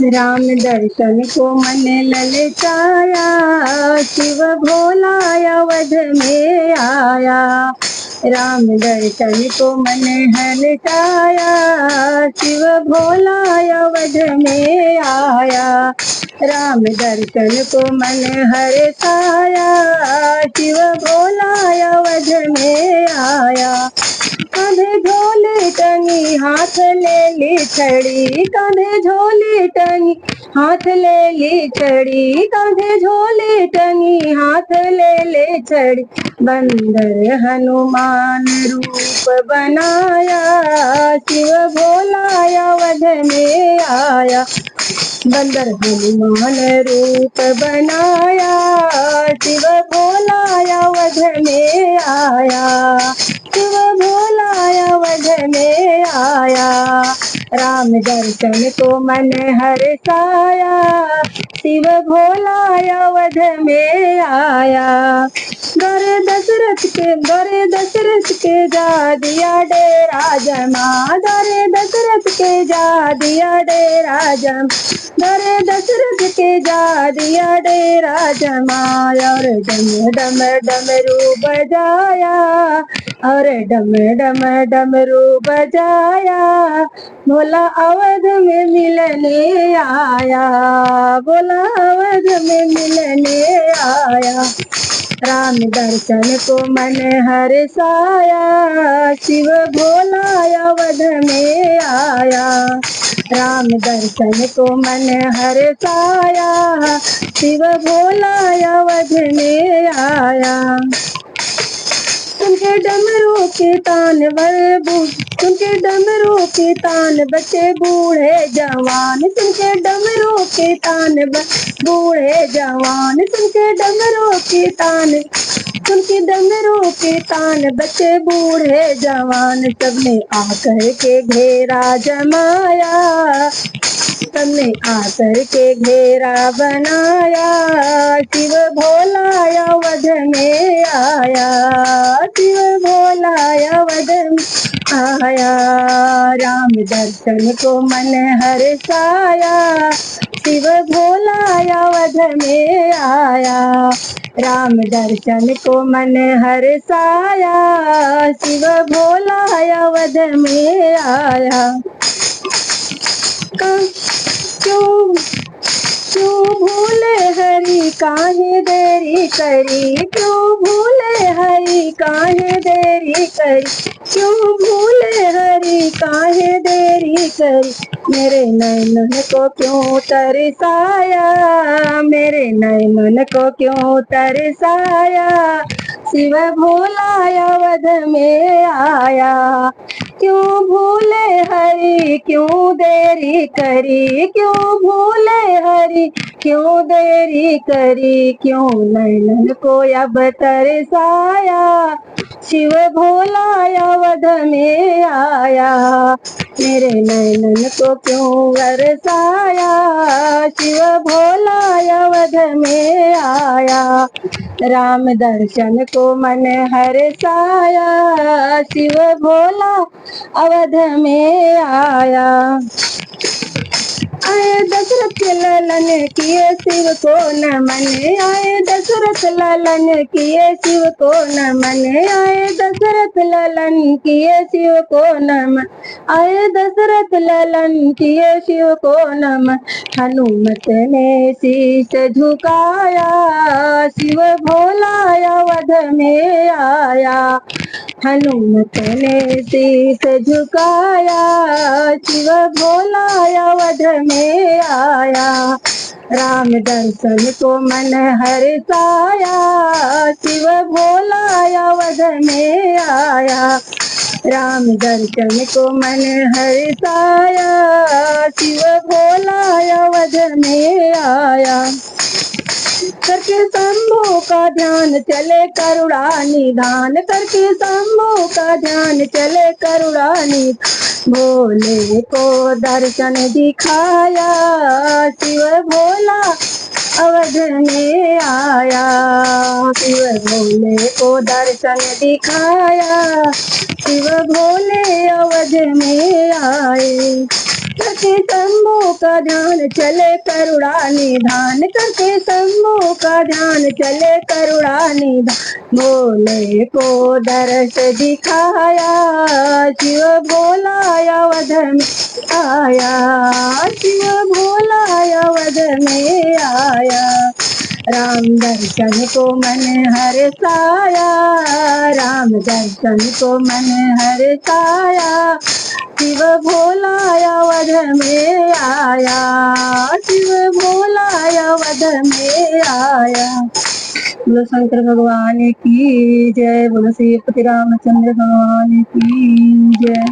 राम दर्शन को मन ललचाया, शिव भोला अवध में आया। राम दर्शन को मन हर्षाया, शिव भोला अवध में आया। राम दर्शन को मन हर्षाया, शिव भोला अवध में आया। कांधे झोले टंगी हाथ ले ली छड़ी, कांधे झोले टंगी हाथ ले ली छड़ी, कांधे झोले टंगी हाथ ले ले छड़ी। बंदर हनुमान रूप बनाया, शिव भोला अवध में आया। बंदर हनुमान रूप बनाया, शिव भोला अवध में आया। शिव भोला अवध में आया। राम दर्शन को मन हर्षाया, शिव भोला अवध में आया। गौरे दशरथ के जा दिया डेरा जमा, गौरे दशरथ के जा दिया डेरा जमा, गौरे दशरथ के जा दिया डेरा जमा। और डम डम डमरू बजाया, और डम डम डमरू बजाया। भोला अवध में मिलने आया, भोला अवध में मिलने आया। राम दर्शन को मन हर्षाया, शिव भोला अवध में आया। राम दर्शन को मन हर्षाया, शिव भोला अवध में आया। उनके डमरू के तान उनके डमरू के तान बच्चे बूढ़े जवान, उनके डमरू के तान बूढ़े जवान, उनके डमरू के तान, उनके डमरू के तान बच्चे बूढ़े जवान। सबने आकर के घेरा जमाया, सबने आकर के घेरा बनाया। शिव भोला अवध में आया, शिव भोला अवध में आया। राम दर्शन को मन हर्षाया, शिव भोला अवध में आया। राम दर्शन को मन हर्षाया, शिव भोला अवध में आया। क्यों भूले हरि काहे देरी करी, क्यों भूले हरि काहे देरी करी, क्यों भूले हरि काहे देरी करी। मेरे नैनन को क्यों तरसाया, मेरे नैनन को क्यों तरसाया। शिव भोला अवध में आया। क्यों भूले हरि क्यों देरी करी, क्यों भूले हरि क्यों देरी करी। क्यों नैनन को अब तरसाया, शिव भोला अवध में आया। मेरे नैनन को क्यों बरसाया, शिव भोला अवध में आया। राम दर्शन को मन हर्षाया, शिव भोला अवध में आया। आए दशरथ ललन किए शिव को नमन, आए दशरथ ललन किए शिव को नमन, आए दशरथ ललन किए शिव को नमन, आए दशरथ ललन किए शिव को नमन। हनुमत ने शीश झुकाया, शिव भोला अवध में आया। हनुमत ने शीश झुकाया, शिव भोला अवध में आया। राम दर्शन को मन हर्षाया, शिव भोला अवध में आया। राम दर्शन को मन हर्षाया, शिव भोला अवध में आया। करके शंभु का ध्यान चले करुणा निधान, करके शंभु का ध्यान चले करुणा निधान। भोले को दर्शन दिखाया, शिव भोला अवध में आया। शिव भोले को दर्शन दिखाया, शिव भोले अवध में आए। करके शंभू का ध्यान चले करुणा निधान, करके शंभू का ध्यान चले करुणा निधान। भोले को दर्श दिखाया शिव भोला अवध में आया, शिव भोला अवध में आया। राम दर्शन को मन हर्षाया, राम दर्शन को मन हर्षाया। शिव भोला अवध में आया, शिव भोला अवध में आया। बोलो शंकर भगवान की जय, बोलो श्री रामचंद्र भगवान की जय।